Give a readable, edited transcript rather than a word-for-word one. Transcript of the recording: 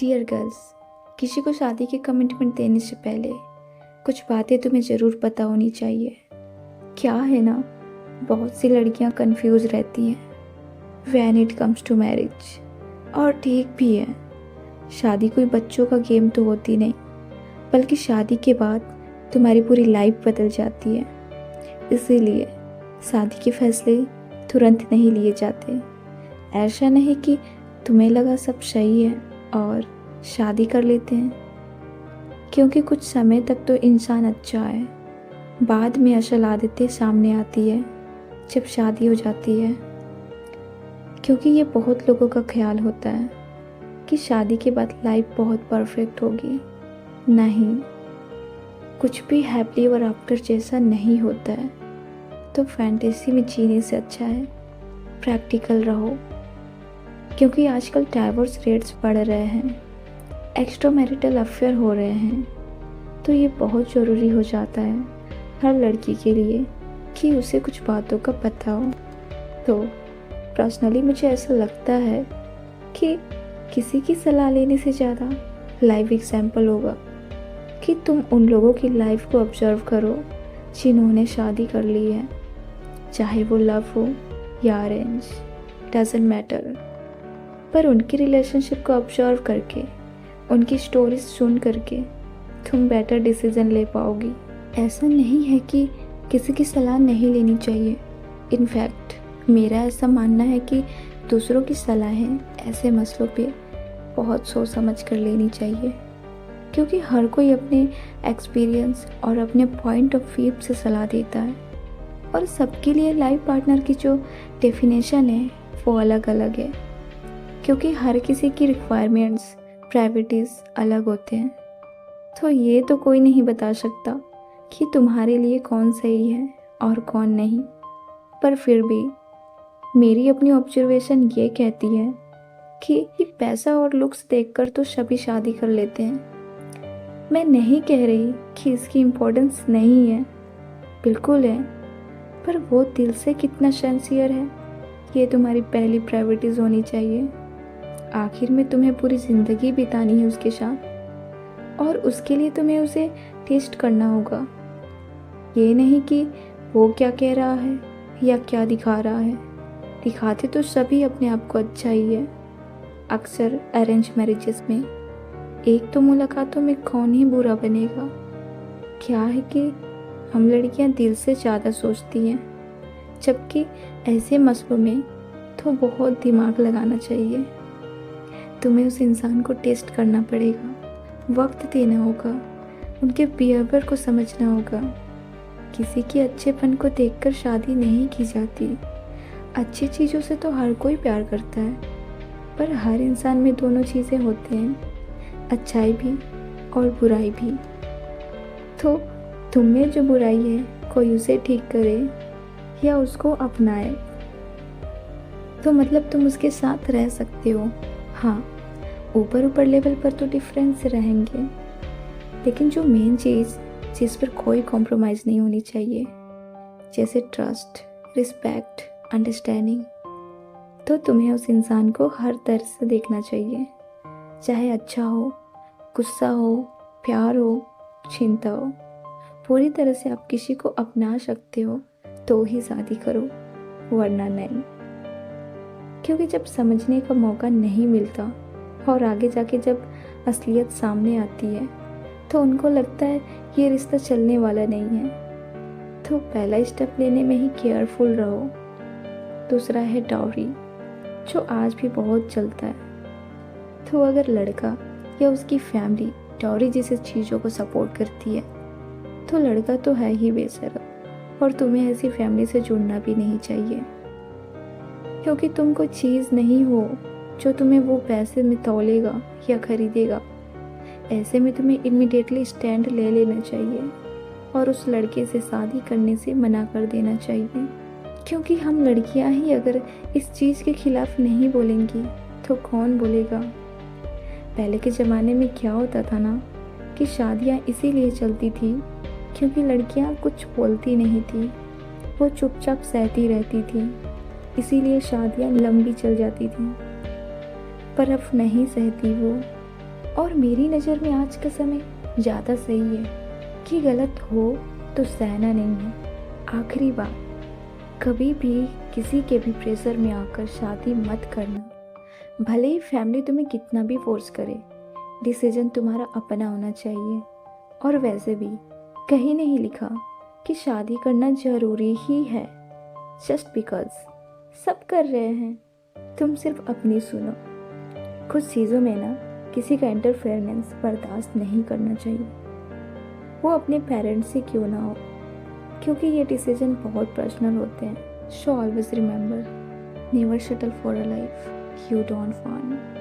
Dear girls, किसी को शादी की कमिटमेंट देने से पहले कुछ बातें तुम्हें ज़रूर पता होनी चाहिए। क्या है ना, बहुत सी लड़कियां कंफ्यूज रहती हैं when it comes to marriage. और ठीक भी है, शादी कोई बच्चों का गेम तो होती नहीं, बल्कि शादी के बाद तुम्हारी पूरी लाइफ बदल जाती है। इसीलिए शादी के फैसले तुरंत नहीं लिए जाते। ऐसा नहीं कि तुम्हें लगा सब सही है और शादी कर लेते हैं, क्योंकि कुछ समय तक तो इंसान अच्छा है, बाद में असल आदतें सामने आती है जब शादी हो जाती है। क्योंकि ये बहुत लोगों का ख्याल होता है कि शादी के बाद लाइफ बहुत परफेक्ट होगी। नहीं, कुछ भी हैप्पी एवर आफ्टर जैसा नहीं होता है। तो फैंटेसी में जीने से अच्छा है प्रैक्टिकल रहो, क्योंकि आजकल डाइवोर्स रेट्स बढ़ रहे हैं, एक्स्ट्रा मैरिटल अफेयर हो रहे हैं। तो ये बहुत ज़रूरी हो जाता है हर लड़की के लिए कि उसे कुछ बातों का पता हो। तो पर्सनली मुझे ऐसा लगता है कि किसी की सलाह लेने से ज़्यादा लाइव एग्जाम्पल होगा कि तुम उन लोगों की लाइफ को ऑब्जर्व करो जिन्होंने शादी कर ली है, चाहे वो लव हो या अरेंज, डजेंट मैटर। पर उनकी रिलेशनशिप को ऑब्जर्व करके, उनकी स्टोरीज सुन करके तुम बेटर डिसीजन ले पाओगी। ऐसा नहीं है कि किसी की सलाह नहीं लेनी चाहिए। इनफैक्ट मेरा ऐसा मानना है कि दूसरों की सलाहें ऐसे मसलों पे बहुत सोच समझ कर लेनी चाहिए, क्योंकि हर कोई अपने एक्सपीरियंस और अपने पॉइंट ऑफ व्यू से सलाह देता है। और सबके लिए लाइफ पार्टनर की जो डेफिनेशन है वो अलग अलग है, क्योंकि हर किसी की रिक्वायरमेंट्स, प्रायोरिटीज़ अलग होते हैं। तो ये तो कोई नहीं बता सकता कि तुम्हारे लिए कौन सही है और कौन नहीं। पर फिर भी मेरी अपनी ऑब्जर्वेशन ये कहती है कि पैसा और लुक्स देखकर तो सभी शादी कर लेते हैं। मैं नहीं कह रही कि इसकी इम्पोर्टेंस नहीं है, बिल्कुल है, पर वो दिल से कितना सिंसियर है ये तुम्हारी पहली प्रायोरिटीज़ होनी चाहिए। आखिर में तुम्हें पूरी ज़िंदगी बितानी है उसके साथ, और उसके लिए तुम्हें उसे टेस्ट करना होगा। ये नहीं कि वो क्या कह रहा है या क्या दिखा रहा है। दिखाते तो सभी अपने आप को अच्छा ही है। अक्सर अरेंज मैरिजेस में एक तो मुलाकातों में कौन ही बुरा बनेगा। क्या है कि हम लड़कियां दिल से ज़्यादा सोचती हैं, जबकि ऐसे मसलों में तो बहुत दिमाग लगाना चाहिए। तुम्हें उस इंसान को टेस्ट करना पड़ेगा, वक्त देना होगा, उनके बिहेवियर को समझना होगा। किसी के अच्छेपन को देखकर शादी नहीं की जाती। अच्छी चीज़ों से तो हर कोई प्यार करता है, पर हर इंसान में दोनों चीज़ें होती हैं, अच्छाई भी और बुराई भी। तो तुम में जो बुराई है कोई उसे ठीक करे या उसको अपनाए, तो मतलब तुम उसके साथ रह सकते हो। हाँ, ऊपर लेवल पर तो डिफरेंस रहेंगे, लेकिन जो मेन चीज़ जिस पर कोई कॉम्प्रोमाइज़ नहीं होनी चाहिए, जैसे ट्रस्ट, रिस्पेक्ट, अंडरस्टैंडिंग, तो तुम्हें उस इंसान को हर तरह से देखना चाहिए। चाहे अच्छा हो, गुस्सा हो, प्यार हो, चिंता हो, पूरी तरह से आप किसी को अपना सकते हो तो ही शादी करो, वरना नहीं। क्योंकि जब समझने का मौका नहीं मिलता और आगे जाके जब असलियत सामने आती है, तो उनको लगता है ये रिश्ता चलने वाला नहीं है। तो पहला स्टेप लेने में ही केयरफुल रहो। दूसरा है डाउरी, जो आज भी बहुत चलता है। तो अगर लड़का या उसकी फैमिली डाउरी जैसी चीज़ों को सपोर्ट करती है, तो लड़का तो है ही बेशरम, और तुम्हें ऐसी फैमिली से जुड़ना भी नहीं चाहिए। क्योंकि तुम कोई चीज़ नहीं हो जो तुम्हें वो पैसे में तौलेगा या खरीदेगा। ऐसे में तुम्हें इमीडिएटली स्टैंड ले लेना चाहिए और उस लड़के से शादी करने से मना कर देना चाहिए। क्योंकि हम लड़कियां ही अगर इस चीज़ के खिलाफ नहीं बोलेंगी तो कौन बोलेगा। पहले के ज़माने में क्या होता था ना, कि शादियां इसीलिए चलती थी क्योंकि लड़कियां कुछ बोलती नहीं थी, वो चुपचाप सहती रहती थी, इसीलिए शादियां लंबी चल जाती थी। पर अब नहीं सहती वो, और मेरी नज़र में आज का समय ज़्यादा सही है कि गलत हो तो सहना नहीं है। आखिरी बात, कभी भी किसी के भी प्रेशर में आकर शादी मत करना। भले ही फैमिली तुम्हें कितना भी फोर्स करे, डिसीजन तुम्हारा अपना होना चाहिए। और वैसे भी कहीं नहीं लिखा कि शादी करना ज़रूरी ही है जस्ट बिकॉज सब कर रहे हैं। तुम सिर्फ अपनी सुनो। कुछ चीज़ों में ना किसी का इंटरफेरेंस बर्दाश्त नहीं करना चाहिए, वो अपने पेरेंट्स से क्यों ना हो, क्योंकि ये डिसीजन बहुत पर्सनल होते हैं। So always remember, never settle for a life you don't want.